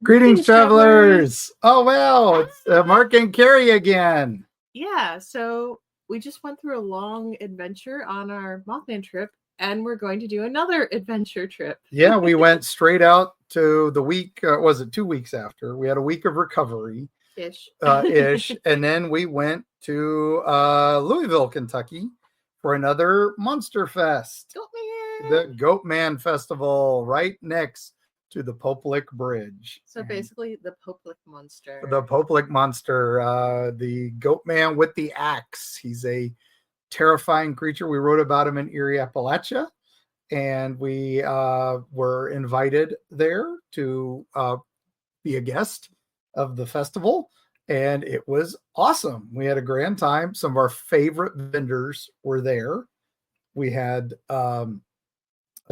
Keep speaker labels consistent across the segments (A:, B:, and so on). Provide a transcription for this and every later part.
A: Greetings, travelers. Oh, wow. It's Mark and Carrie again.
B: Yeah, so we just went through a long adventure on our Mothman trip, and we're going to do another adventure trip.
A: Yeah, we went straight out to the week, was it 2 weeks after? We had a week of recovery.
B: Ish.
A: And then we went to Louisville, Kentucky for another Monster Fest.
B: GoatMan.
A: The GoatMan Festival right next to the Poplick Bridge.
B: So basically the Poplick Monster.
A: The Poplick Monster, the Goatman with the axe. He's a terrifying creature. We wrote about him in Eerie, Appalachia, and we were invited there to be a guest of the festival, and it was awesome. We had a grand time. Some of our favorite vendors were there. We had Adulting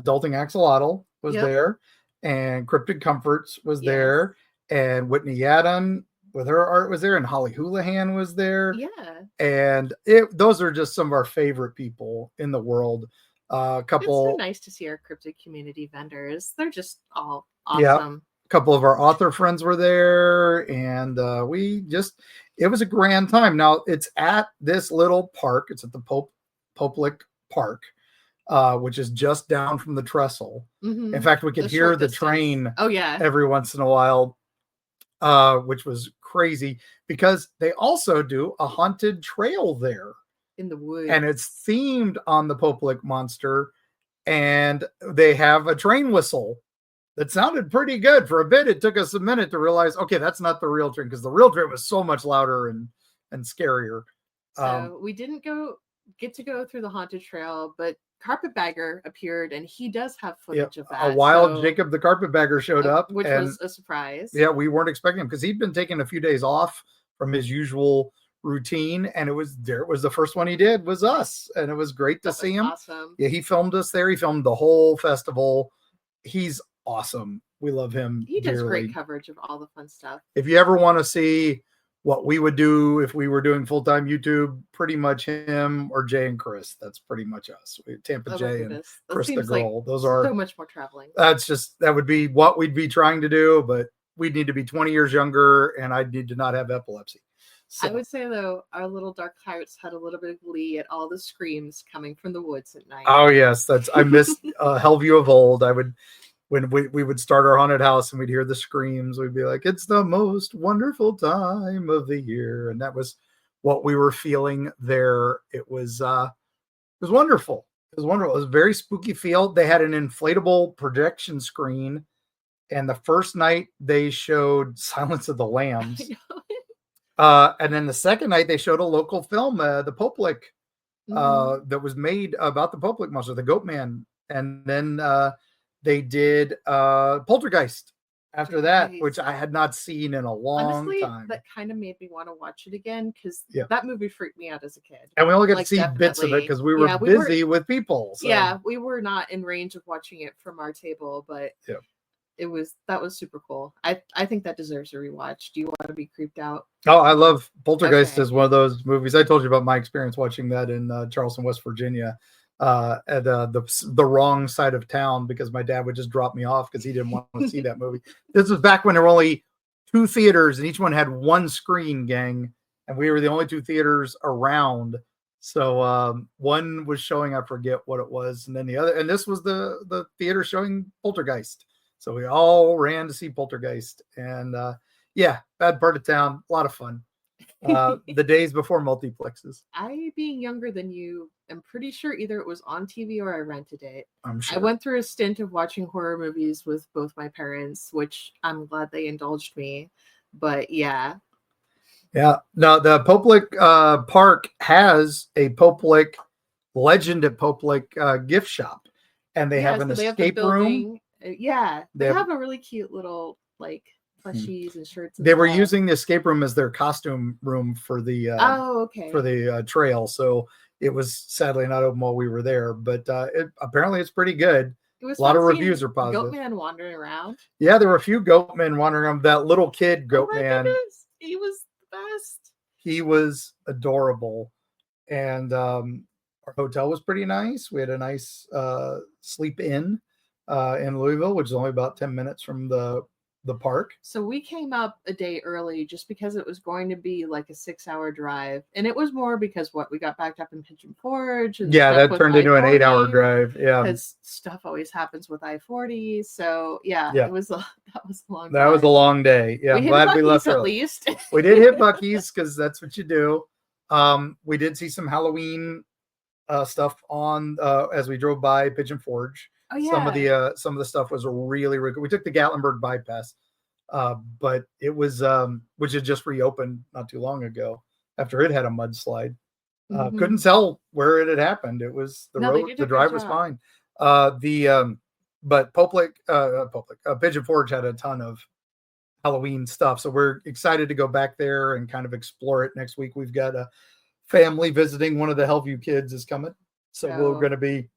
A: Axolotl was there, and Cryptid Comforts was there, and Whitney Yadden with her art was there, and Holly Houlihan was there.
B: Yeah.
A: And those are just some of our favorite people in the world.
B: It's so nice to see our cryptid community vendors. They're just all awesome.
A: Yeah. A couple of our author friends were there, and it was a grand time. Now it's at this little park. It's at the Poplick Park, which is just down from the trestle.
B: Mm-hmm.
A: In fact, we could hear the train every once in a while, which was crazy because they also do a haunted trail there
B: in the woods,
A: and it's themed on the Poplick Monster, and they have a train whistle that sounded pretty good. For a bit, it took us a minute to realize, okay, that's not the real train, because the real train was so much louder and scarier.
B: So we didn't get to go through the haunted trail, but Carpetbagger appeared, and he does have footage of that.
A: A wild Jacob the Carpetbagger showed up,
B: which was a surprise.
A: Yeah, we weren't expecting him because he'd been taking a few days off from his usual routine, and it was the first one he did was us, and it was great to see him.
B: Awesome.
A: Yeah, he filmed us there. He filmed the whole festival. He's awesome. We love him.
B: He does
A: dearly.
B: Great coverage of all the fun stuff.
A: If you ever want to see what we would do if we were doing full-time YouTube, pretty much him or Jay and Chris. That's pretty much us. Tampa Jay and Chris the Girl. Those are
B: so much more traveling.
A: That would be what we'd be trying to do, but we'd need to be 20 years younger, and I'd need to not have epilepsy. So.
B: I would say, though, our little dark pirates had a little bit of glee at all the screams coming from the woods at night.
A: Oh, yes. I missed Hellview of Old. When we would start our haunted house and we'd hear the screams, we'd be like, it's the most wonderful time of the year. And that was what we were feeling there. It was wonderful. It was wonderful. It was a very spooky feel. They had an inflatable projection screen. And the first night they showed Silence of the Lambs. And then the second night they showed a local film, the Poplick, that was made about the Poplick Monster, the Goatman. And then they did Poltergeist after that, which I had not seen in a long time.
B: That kind of made me want to watch it again, because that movie freaked me out as a kid.
A: And we only got to see bits of it because we were busy with people. So.
B: Yeah, we were not in range of watching it from our table, but that was super cool. I think that deserves a rewatch. Do you want to be creeped out?
A: Oh, I love Poltergeist. Is one of those movies. I told you about my experience watching that in Charleston, West Virginia. At the wrong side of town, because my dad would just drop me off because he didn't want to see that movie. This was back when there were only 2 theaters and each one had 1 screen, gang, and we were the only 2 theaters around. So one was showing, I forget what it was, and then the other, and this was the theater showing Poltergeist. So we all ran to see Poltergeist, and bad part of town, a lot of fun. The days before multiplexes.
B: I, being younger than you, am pretty sure either it was on TV or I rented it.
A: I'm sure.
B: I went through a stint of watching horror movies with both my parents, which I'm glad they indulged me. But yeah.
A: Yeah. No, the Poplick Park has a Poplick Legend at Poplick gift shop, and they have an escape room.
B: Yeah, they have a really cute little plushies and shirts.
A: They were using the escape room as their costume room for the for the trail, so it was sadly not open while we were there, but apparently it's pretty good. A lot of reviews are positive.
B: Goatman wandering around.
A: Yeah, there were a few Goatmen wandering around. That little kid Goatman,
B: he was the best.
A: He was adorable, and our hotel was pretty nice. We had a nice sleep in Louisville, which is only about 10 minutes from the the park.
B: So we came up a day early just because it was going to be like a 6-hour drive. And it was more because we got backed up in Pigeon Forge. And
A: that turned into an 8-hour drive. Yeah.
B: Because stuff always happens with I-40. So yeah. That was a long
A: That was a long day. Yeah. I'm glad we left
B: at least.
A: We did hit Buc-ee's because that's what you do. We did see some Halloween stuff on as we drove by Pigeon Forge.
B: Oh, yeah.
A: Some of the stuff was really, really good. We took the Gatlinburg bypass, but it was which had just reopened not too long ago after it had a mudslide. Couldn't tell where it had happened. It was the drive was fine. But Pigeon Forge had a ton of Halloween stuff, so we're excited to go back there and kind of explore it next week. We've got a family visiting. One of the Hellview kids is coming. So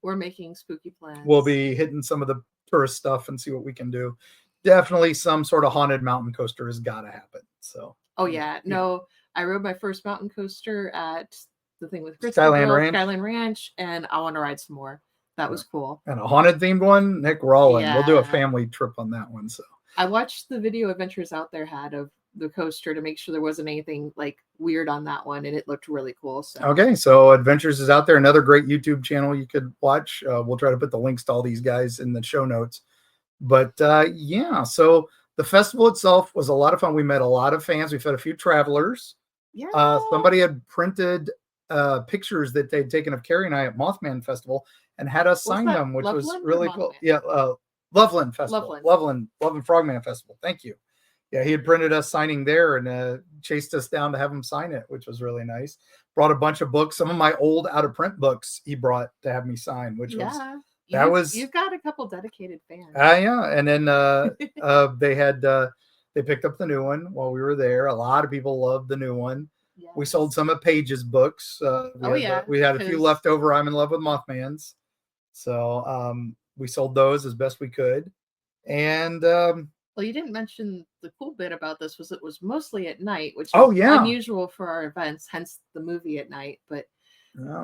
A: we're making spooky plans. We'll be hitting some of the tourist stuff and see what we can do. Definitely some sort of haunted mountain coaster has got to happen. So. Oh yeah. No, I rode my first mountain coaster at the thing with Skyland Ranch, and I want to ride some more. That was cool. And a haunted themed one, Nick Rollin. Yeah. We'll do a family trip on that one. So I watched the video Adventures Out There had of the coaster to make sure there wasn't anything like weird on that one, and it looked really cool. So okay, so Adventures is out there, another great YouTube channel you could watch. We'll try to put the links to all these guys in the show notes. But yeah, so the festival itself was a lot of fun. We met a lot of fans. We've had a few travelers. Yeah. Somebody had printed pictures that they'd taken of Carrie and I at Mothman Festival and had us sign them, which was really cool. Yeah, Loveland Festival. Loveland Frogman Festival. Thank you. Yeah, he had printed us signing there and chased us down to have him sign it, which was really nice. Brought a bunch of books, some of my old out of print books he brought to have me sign, which you've got a couple dedicated fans. Yeah, and then they picked up the new one while we were there. A lot of people loved the new one. Yes. We sold some of Paige's books. We had a few left over. I'm in Love with Mothman's, so we sold those as best we could, and. Well, you didn't mention the cool bit about this was it was mostly at night, which is unusual for our events, hence the movie at night. But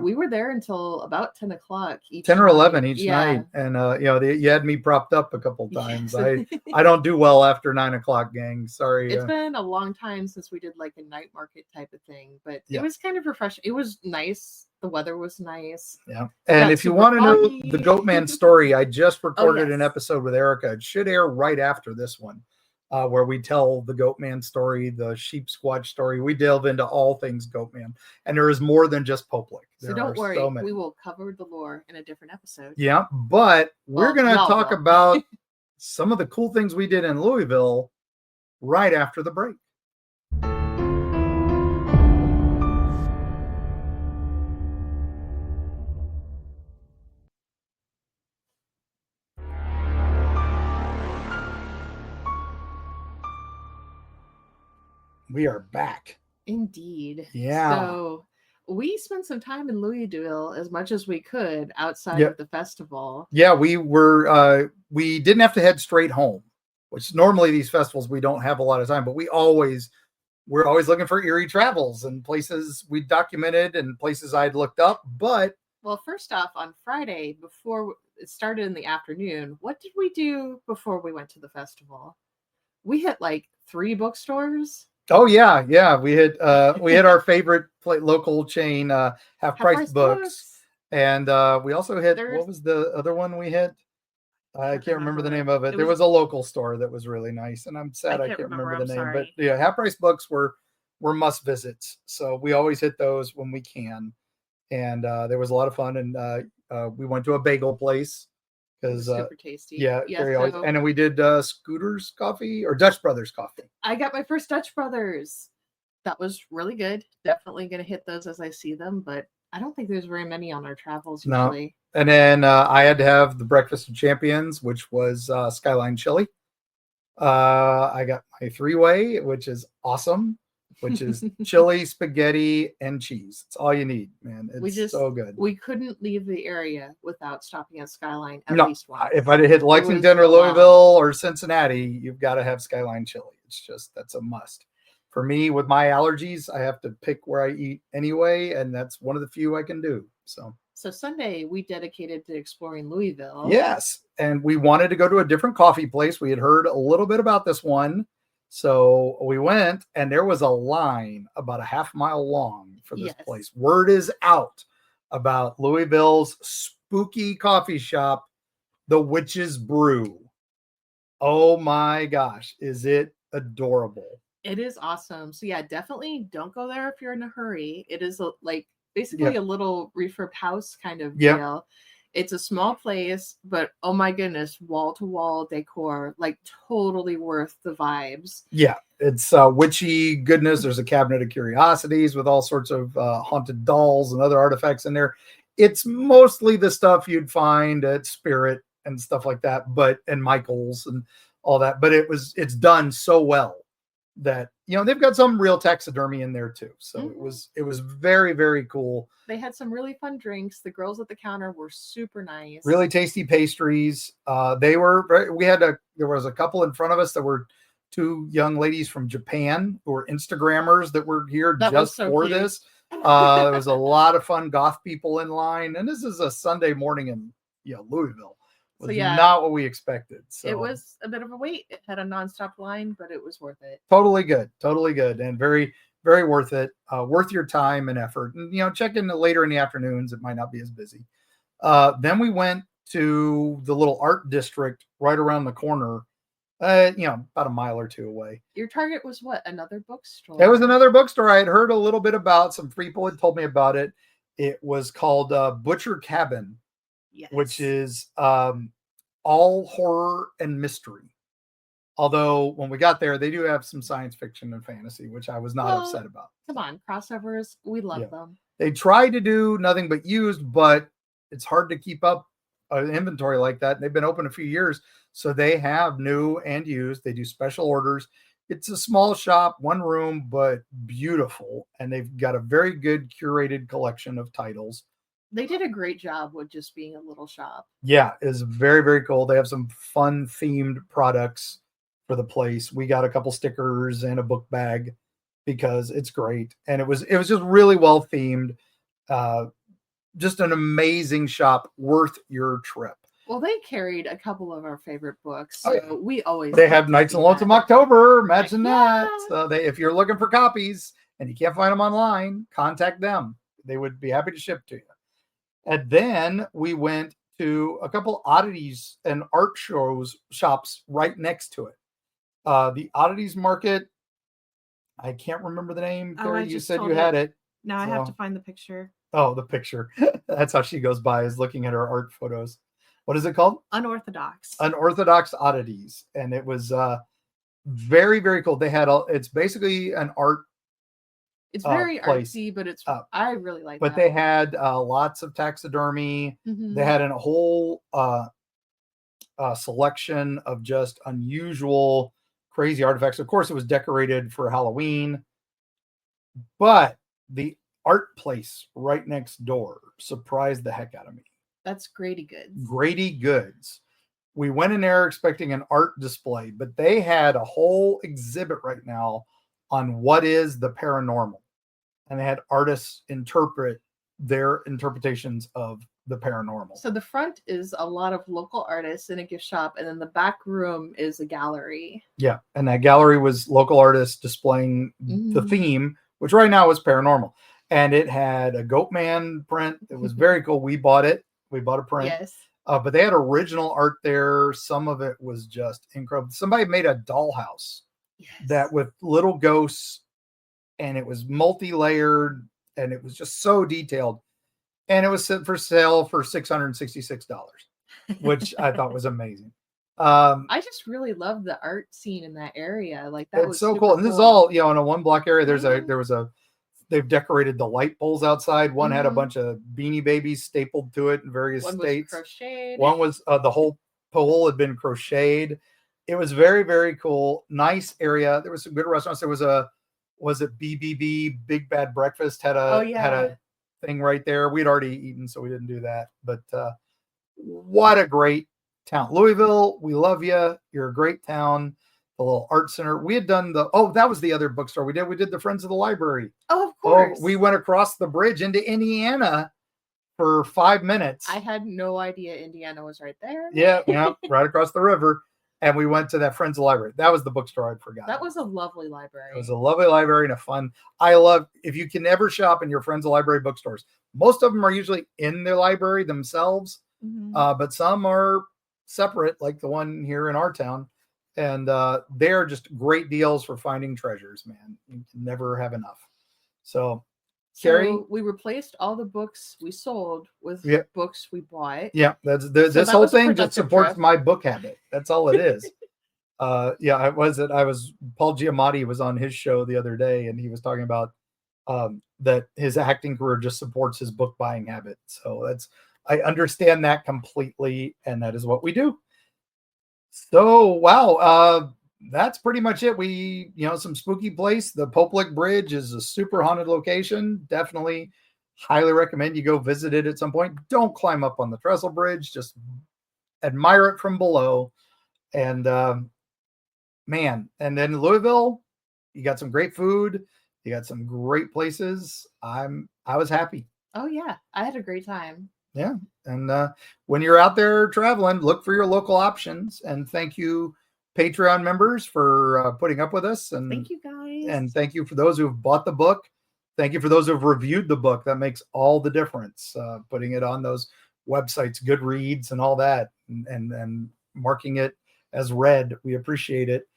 A: we were there until about 10 o'clock each 10 or 11 each night. And, you had me propped up a couple times. I don't do well after 9 o'clock, gang. Sorry. It's been a long time since we did like a night market type of thing, but it was kind of refreshing. It was nice. The weather was nice. Yeah. And if you want to know the GoatMan story, I just recorded an episode with Erica. It should air right after this one, where we tell the GoatMan story, the sheep squatch story. We delve into all things GoatMan. And there is more than just Poplick. So don't worry. We will cover the lore in a different episode. Yeah. But we're going to talk about some of the cool things we did in Louisville right after the break. We are back. Indeed. Yeah. So we spent some time in Louisville as much as we could outside of the festival. Yeah, we didn't have to head straight home, which normally these festivals we don't have a lot of time, but we're always looking for Eerie travels and places we documented and places I'd looked up. But first off, on Friday before it started in the afternoon, what did we do before we went to the festival? We hit like 3 bookstores. Oh yeah. We hit our favorite local chain, Half Price Books, and we also hit what was the other one we hit? I can't remember the name of it. There was a local store that was really nice, and I'm sad I can't remember the name. Sorry. But yeah, Half Price Books were must visits, so we always hit those when we can, and there was a lot of fun. And we went to a bagel place. Super tasty. Yeah. And then we did Scooter's Coffee or Dutch Brothers Coffee. I got my first Dutch Brothers. That was really good. Definitely going to hit those as I see them, but I don't think there's very many on our travels usually. No. And then I had to have the Breakfast of Champions, which was Skyline Chili. I got my 3-way, which is awesome. Which is chili, spaghetti, and cheese. It's all you need, man. It's so good. We couldn't leave the area without stopping at Skyline at least once. If I'd hit Lexington or Louisville or Cincinnati, you've got to have Skyline chili. That's a must. For me, with my allergies, I have to pick where I eat anyway, and that's one of the few I can do. So
B: So Sunday we dedicated to exploring Louisville.
A: Yes. And we wanted to go to a different coffee place. We had heard a little bit about this one. So we went, and there was a line about a half mile long for this place. Word is out about Louisville's spooky coffee shop, The Witch's Brew. Oh my gosh, is it adorable?
B: It is awesome. So yeah, definitely don't go there if you're in a hurry. It is basically a little refurb house kind of deal. It's a small place, but oh my goodness, wall to wall decor, like totally worth the vibes.
A: Yeah, it's witchy goodness. There's a cabinet of curiosities with all sorts of haunted dolls and other artifacts in there. It's mostly the stuff you'd find at Spirit and stuff like that, and Michael's and all that. But it's done so well that they've got some real taxidermy in there too. So it was very, very cool.
B: They had some really fun drinks. The girls at the counter were super nice.
A: Really tasty pastries. There was a couple in front of us that were two young ladies from Japan who were Instagrammers that were here just for this. There was a lot of fun goth people in line, and this is a Sunday morning in Louisville. It was not what we expected. So
B: it was a bit of a wait. It had a nonstop line, but it was worth it.
A: Totally good, and very, very worth it. Worth your time and effort. And check in later in the afternoons. It might not be as busy. Then we went to the little art district right around the corner. About a mile or two away.
B: Your target was what? Another bookstore?
A: It was another bookstore. I had heard a little bit about. Some people had told me about it. It was called Butcher Cabin. Yes. Which is all horror and mystery. Although when we got there, they do have some science fiction and fantasy, which I was not upset about.
B: Come on, crossovers. We love them.
A: They try to do nothing but used, but it's hard to keep up an inventory like that. They've been open a few years, so they have new and used. They do special orders. It's a small shop, one room, but beautiful. And they've got a very good curated collection of titles.
B: They did a great job with just being a little shop.
A: Yeah, it's very, very cool. They have some fun themed products for the place. We got a couple stickers and a book bag because it's great. And it was just really well themed. Just an amazing shop, worth your trip.
B: Well, they carried a couple of our favorite books. So
A: they have Nights in Lonesome October. Imagine that. So if you're looking for copies and you can't find them online, contact them. They would be happy to ship to you. And then we went to a couple oddities and art shops right next to it. The Oddities Market, I can't remember the name. Carrie, you said you had it.
B: Now I have to find the picture.
A: Oh, the picture. That's how she goes by, is looking at her art photos. What is it called?
B: Unorthodox.
A: Unorthodox Oddities. And it was very, very cool. They had it's basically an art.
B: It's very artsy, but I really like it.
A: But they had lots of taxidermy. Mm-hmm. They had a whole selection of just unusual, crazy artifacts. Of course, it was decorated for Halloween. But the art place right next door surprised the heck out of me.
B: That's Grady Goods.
A: Grady Goods. We went in there expecting an art display, but they had a whole exhibit right now on what is the paranormal. And they had artists interpret their interpretations of the paranormal.
B: So the front is a lot of local artists in a gift shop, and then the back room is a gallery.
A: Yeah, and that gallery was local artists displaying the theme, which right now is paranormal. And it had a GoatMan print. It was very cool. We bought it. We bought a print.
B: Yes.
A: But they had original art there. Some of it was just incredible. Somebody made a dollhouse that with little ghosts, and it was multi-layered, and it was just so detailed. And it was set for sale for $666, which I thought was amazing.
B: I just really love the art scene in that area. Like that was
A: so cool. And this is all, in a one block area. They've decorated the light poles outside. One had a bunch of Beanie Babies stapled to it in various states.
B: Was crocheted.
A: One was the whole pole had been crocheted. It was very, very cool. Nice area. There was some good restaurants. There was it BBB Big Bad Breakfast had a thing right there. We'd already eaten, so we didn't do that. But what a great town. Louisville, we love you. You're a great town. The little art center. We had done that was the other bookstore we did. We did the Friends of the Library.
B: Oh, of course.
A: We went across the bridge into Indiana for 5 minutes.
B: I had no idea Indiana was right there.
A: Yeah, right across the river. And we went to that Friends Library. That was the bookstore I forgot.
B: That was a lovely library.
A: It was a lovely library and a fun. I love, if you can ever shop in your Friends Library bookstores, most of them are usually in their library themselves, but some are separate, like the one here in our town. And they're just great deals for finding treasures, man. You can never have enough. So Carrie,
B: we replaced all the books we sold with books we bought.
A: Yeah, this whole thing just supports my book habit. That's all it is. Paul Giamatti was on his show the other day, and he was talking about that his acting career just supports his book buying habit. So I understand that completely, and that is what we do. So wow, that's pretty much it. We, some spooky place. The Poplick Bridge is a super haunted location. Definitely highly recommend you go visit it at some point. Don't climb up on the trestle bridge. Just admire it from below. And man, and then Louisville, you got some great food. You got some great places. I was happy.
B: Oh yeah, I had a great time.
A: Yeah. And when you're out there traveling, look for your local options. And thank you, Patreon members, for putting up with us. And
B: thank you guys.
A: And thank you for those who've bought the book. Thank you for those who've reviewed the book. That makes all the difference. Putting it on those websites, Goodreads and all that, and marking it as read. We appreciate it.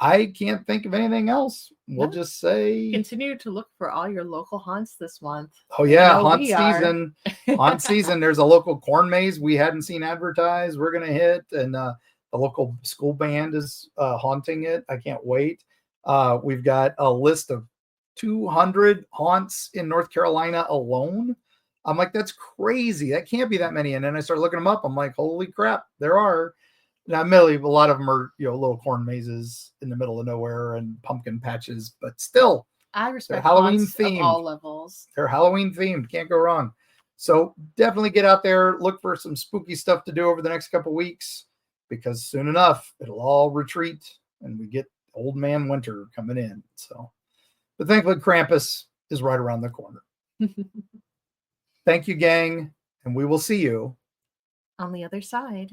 A: I can't think of anything else. We'll just say
B: continue to look for all your local haunts this month.
A: Oh yeah, haunt season. Haunt season. There's a local corn maze we hadn't seen advertised. We're gonna hit, and the local school band is haunting it. I can't wait. We've got a list of 200 haunts in North Carolina alone. I'm like, that's crazy. That can't be that many. And then I started looking them up. I'm like, holy crap, there are. Now, admittedly, a lot of them are, little corn mazes in the middle of nowhere and pumpkin patches, but still,
B: I respect Halloween themed. Of all levels.
A: They're Halloween themed. Can't go wrong. So definitely get out there, look for some spooky stuff to do over the next couple weeks, because soon enough it'll all retreat and we get old man winter coming in. So, but thankfully Krampus is right around the corner. Thank you, gang, and we will see you
B: on the other side.